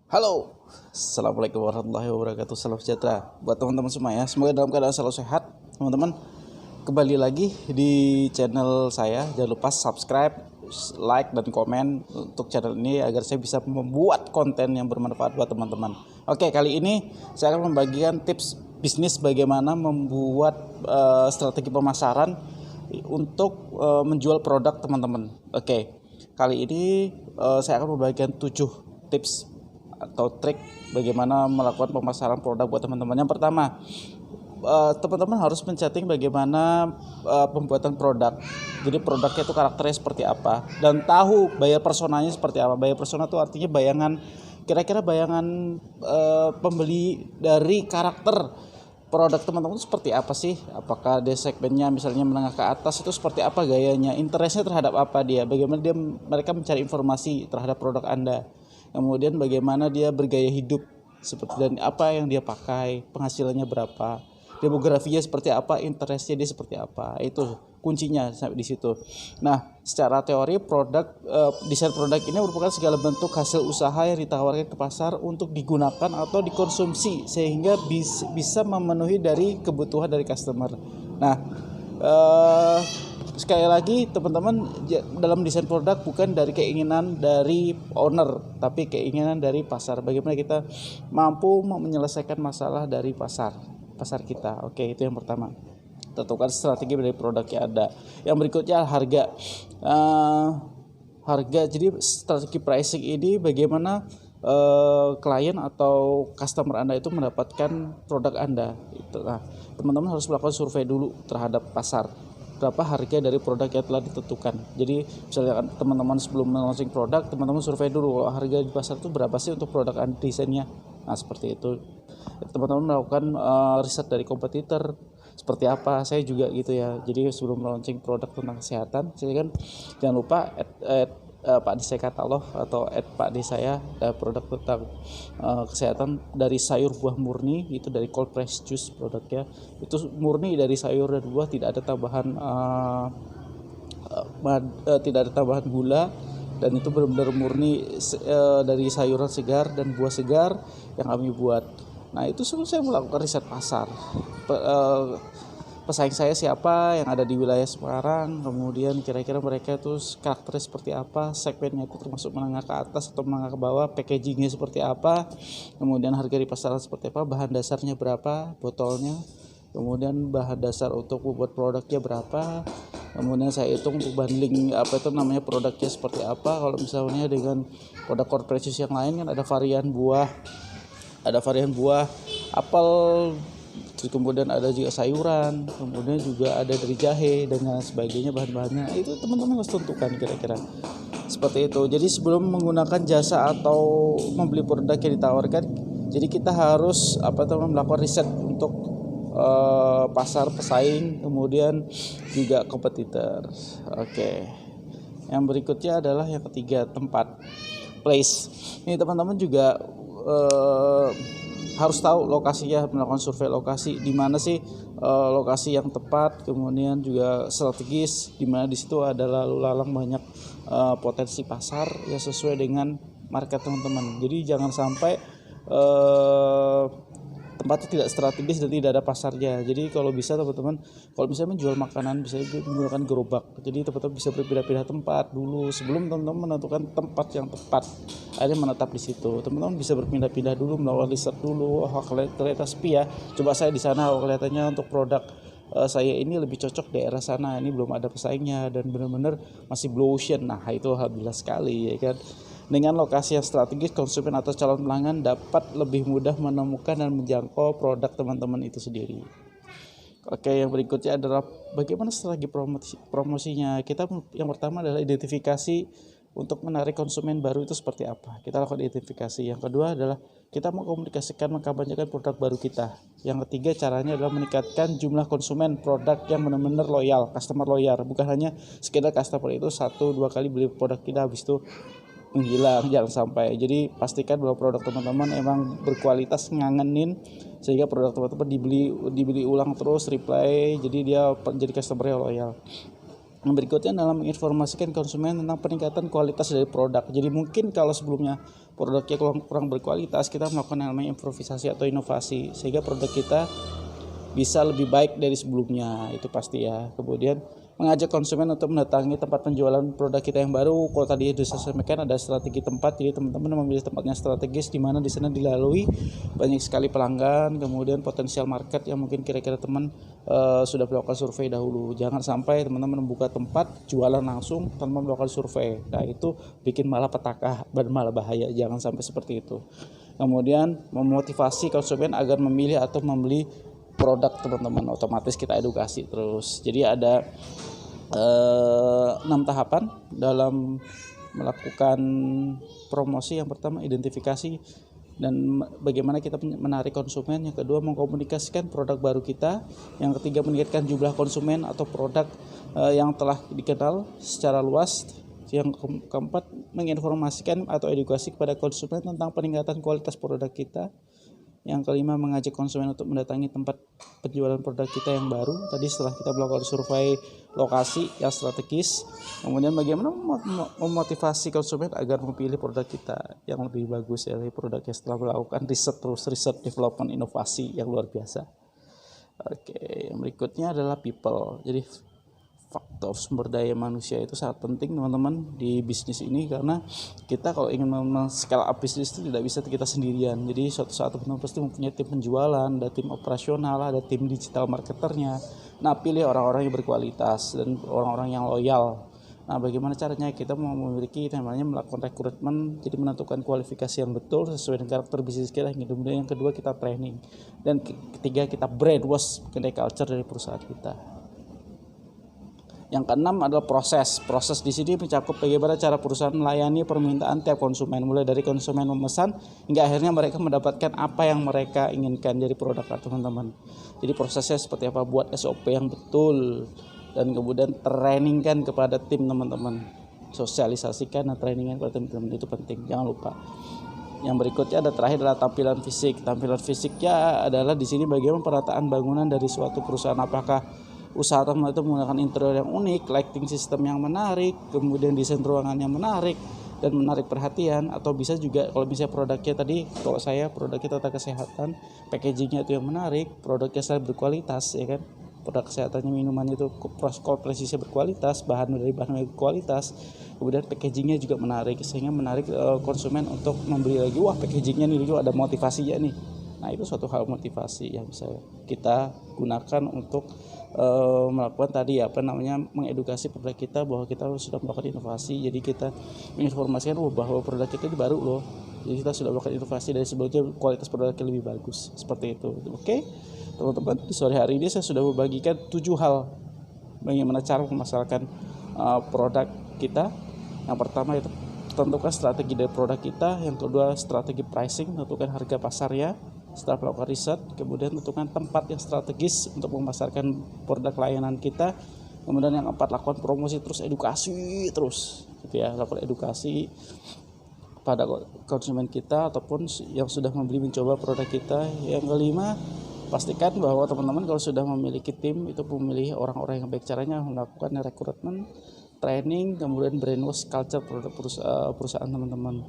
Halo, Assalamualaikum warahmatullahi wabarakatuh. Salam sejahtera buat teman-teman semua ya. Semoga dalam keadaan selalu sehat, teman-teman. Kembali lagi di channel saya. Jangan lupa subscribe, like, dan komen untuk channel ini agar saya bisa membuat konten yang bermanfaat buat teman-teman. Oke, kali ini saya akan membagikan tips bisnis bagaimana membuat strategi pemasaran untuk menjual produk teman-teman. Oke, kali ini saya akan membagikan 7 tips atau trik bagaimana melakukan pemasaran produk buat teman-teman. Yang pertama, teman-teman harus men-setting bagaimana pembuatan produk. Jadi produknya itu karakternya seperti apa dan tahu buyer personanya seperti apa. Buyer persona itu artinya bayangan, kira-kira bayangan pembeli dari karakter produk teman-teman itu seperti apa sih? Apakah dia segmennya misalnya menengah ke atas, itu seperti apa gayanya, interestnya terhadap apa dia, bagaimana mereka mencari informasi terhadap produk Anda. Kemudian bagaimana dia bergaya hidup seperti, dan apa yang dia pakai, penghasilannya berapa, demografinya seperti apa, interestnya dia seperti apa. Itu kuncinya sampai di situ. Nah, secara teori desain produk ini merupakan segala bentuk hasil usaha yang ditawarkan ke pasar untuk digunakan atau dikonsumsi sehingga bisa memenuhi dari kebutuhan dari customer. Nah, sekali lagi teman-teman, dalam desain produk bukan dari keinginan dari owner, tapi keinginan dari pasar. Bagaimana kita mampu menyelesaikan masalah dari pasar kita. Oke, itu yang pertama. Tentukan strategi dari produk yang ada. Yang berikutnya harga. Jadi strategi pricing ini bagaimana klien atau customer Anda itu mendapatkan produk Anda. Nah, teman-teman harus melakukan survei dulu terhadap pasar. Berapa harga dari produk yang telah ditentukan. Jadi misalnya teman-teman sebelum launching produk, teman-teman survei dulu harga di pasar itu berapa sih untuk produk desainnya. Nah, seperti itu. Teman-teman melakukan riset dari kompetitor seperti apa. Saya juga gitu ya. Jadi sebelum launching produk tentang kesehatan, saya kan jangan lupa Pak D saya katalog atau Pak D saya produk tentang kesehatan dari sayur buah murni, itu dari cold press juice produknya. Itu murni dari sayur dan buah, tidak ada tambahan gula, dan itu benar-benar murni dari sayuran segar dan buah segar yang kami buat. Nah, itu saya melakukan riset pasar. Pesaing saya siapa yang ada di wilayah Semarang, kemudian kira-kira mereka itu karakternya seperti apa, segmennya itu termasuk menengah ke atas atau menengah ke bawah, packagingnya seperti apa, kemudian harga di pasaran seperti apa, bahan dasarnya berapa, botolnya, kemudian bahan dasar untuk membuat produknya berapa, kemudian saya hitung untuk bundling produknya seperti apa. Kalau misalnya dengan produk corporate yang lain kan ada varian buah apel, terus kemudian ada juga sayuran, kemudian juga ada dari jahe dan lain sebagainya bahan-bahannya. Itu teman-teman harus tentukan kira-kira seperti itu. Jadi sebelum menggunakan jasa atau membeli produk yang ditawarkan, jadi kita harus melakukan riset untuk pasar pesaing, kemudian juga kompetitor. Oke. Yang berikutnya adalah yang ketiga, tempat, place. Ini teman-teman juga harus tahu lokasinya, melakukan survei lokasi, di mana sih lokasi yang tepat, kemudian juga strategis, di mana di situ ada lalu lalang banyak potensi pasar yang sesuai dengan market teman-teman. Jadi jangan sampai tempatnya tidak strategis dan tidak ada pasarnya. Jadi kalau bisa teman-teman, kalau misalnya menjual makanan bisa menggunakan gerobak. Jadi teman-teman bisa berpindah-pindah tempat dulu sebelum teman-teman menentukan tempat yang tepat. Akhirnya menetap di situ. Teman-teman bisa berpindah-pindah dulu, melakukan riset dulu. Oh, ternyata sepi ya. Coba saya di sana, kelihatannya untuk produk saya ini lebih cocok daerah sana, ini belum ada pesaingnya dan benar-benar masih blue ocean. Nah, itu alhamdulillah sekali ya kan. Dengan lokasi yang strategis, konsumen atau calon pelanggan dapat lebih mudah menemukan dan menjangkau produk teman-teman itu sendiri. Oke, yang berikutnya adalah bagaimana strategi promosinya. Kita yang pertama adalah identifikasi untuk menarik konsumen baru itu seperti apa. Kita lakukan identifikasi. Yang kedua adalah kita mengkomunikasikan, mengkampanyekan produk baru kita. Yang ketiga caranya adalah meningkatkan jumlah konsumen produk yang benar-benar loyal, customer loyal. Bukan hanya sekedar customer itu 1-2 kali beli produk kita habis itu menghilang, jangan sampai. Jadi pastikan bahwa produk teman-teman emang berkualitas, ngangenin, sehingga produk teman-teman dibeli ulang terus, reply, jadi dia jadi customer yang loyal. Yang berikutnya adalah menginformasikan konsumen tentang peningkatan kualitas dari produk. Jadi mungkin kalau sebelumnya produknya kurang berkualitas, kita melakukan yang namanya improvisasi atau inovasi sehingga produk kita bisa lebih baik dari sebelumnya, itu pasti ya. Kemudian mengajak konsumen untuk mendatangi tempat penjualan produk kita yang baru. Kalau tadi sudah saya sampaikan ada strategi tempat, jadi teman-teman memilih tempatnya strategis di mana di sana dilalui banyak sekali pelanggan, kemudian potensial market yang mungkin kira-kira teman sudah melakukan survei dahulu. Jangan sampai teman-teman membuka tempat jualan langsung tanpa melakukan survei. Nah, itu bikin malah petaka dan malah bahaya. Jangan sampai seperti itu. Kemudian memotivasi konsumen agar memilih atau membeli produk teman-teman, otomatis kita edukasi terus. Jadi ada 6 tahapan dalam melakukan promosi. Yang pertama identifikasi dan bagaimana kita menarik konsumen. Yang kedua mengkomunikasikan produk baru kita. Yang ketiga meningkatkan jumlah konsumen atau produk yang telah dikenal secara luas. Yang keempat menginformasikan atau edukasi kepada konsumen tentang peningkatan kualitas produk kita. Yang kelima mengajak konsumen untuk mendatangi tempat penjualan produk kita yang baru. Tadi setelah kita melakukan survei lokasi yang strategis, kemudian bagaimana memotivasi konsumen agar memilih produk kita yang lebih bagus dari produk yang setelah melakukan riset development inovasi yang luar biasa. Oke, yang berikutnya adalah people. Jadi faktor sumber daya manusia itu sangat penting teman-teman di bisnis ini, karena kita kalau ingin scale up bisnis itu tidak bisa kita sendirian. Jadi suatu saat teman-teman pasti mempunyai tim penjualan, ada tim operasional, ada tim digital marketernya. Nah, pilih orang-orang yang berkualitas dan orang-orang yang loyal. Nah, bagaimana caranya? Kita mau memiliki namanya melakukan rekrutmen, jadi menentukan kualifikasi yang betul sesuai dengan karakter bisnis kita. Kemudian yang kedua kita training, dan ketiga kita brainwash mengenai culture dari perusahaan kita. Yang keenam adalah proses. Proses di sini mencakup bagaimana cara perusahaan melayani permintaan tiap konsumen, mulai dari konsumen memesan hingga akhirnya mereka mendapatkan apa yang mereka inginkan dari produk teman-teman. Jadi prosesnya seperti apa, buat SOP yang betul dan kemudian trainingkan kepada tim teman-teman. Sosialisasikan dan trainingkan kepada teman-teman, itu penting, jangan lupa. Yang berikutnya ada terakhir adalah tampilan fisik. Tampilan fisiknya adalah di sini bagaimana perataan bangunan dari suatu perusahaan. Apakah usaha teman itu menggunakan interior yang unik, lighting system yang menarik, kemudian desain ruangan yang menarik dan menarik perhatian, atau bisa juga kalau misalnya produknya tadi, kalau saya produknya tata kesehatan, packagingnya itu yang menarik, produknya saya berkualitas, ya kan, produk kesehatannya minuman itu presisnya berkualitas, bahan berkualitas, kemudian packagingnya juga menarik sehingga menarik konsumen untuk membeli lagi. Wah, packagingnya nih juga ada motivasinya nih. Nah, itu suatu hal motivasi yang bisa kita gunakan untuk melakukan tadi mengedukasi produk kita bahwa kita sudah melakukan inovasi. Jadi kita menginformasikan bahwa produk kita ini baru loh. Jadi kita sudah melakukan inovasi dari sebelumnya, kualitas produknya lebih bagus. Seperti itu. Oke, teman-teman, di sore hari ini saya sudah membagikan 7 hal bagaimana cara memasarkan produk kita. Yang pertama itu tentukan strategi dari produk kita. Yang kedua strategi pricing, tentukan harga pasarnya setelah melakukan riset. Kemudian tentukan tempat yang strategis untuk memasarkan produk layanan kita. Kemudian yang keempat, lakukan promosi terus, edukasi terus, gitu ya, lakukan edukasi pada konsumen kita ataupun yang sudah membeli mencoba produk kita. Yang kelima, pastikan bahwa teman-teman kalau sudah memiliki tim itu memilih orang-orang yang baik. Caranya melakukan rekrutmen, training, kemudian brainwash culture produk perusahaan teman-teman.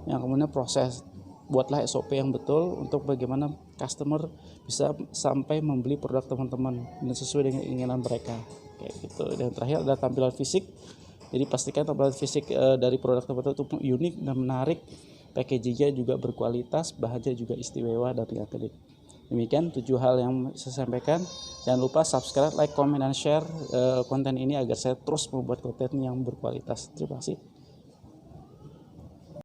Yang kemudian proses, buatlah SOP yang betul untuk bagaimana customer bisa sampai membeli produk teman-teman dan sesuai dengan keinginan mereka, kayak gitu. Dan terakhir ada tampilan fisik. Jadi pastikan tampilan fisik dari produk teman-teman itu unik dan menarik, packagingnya juga berkualitas, bahannya juga istimewa dan kreatif. Demikian 7 hal yang saya sampaikan. Jangan lupa subscribe, like, comment, dan share konten ini agar saya terus membuat konten yang berkualitas. Terima kasih.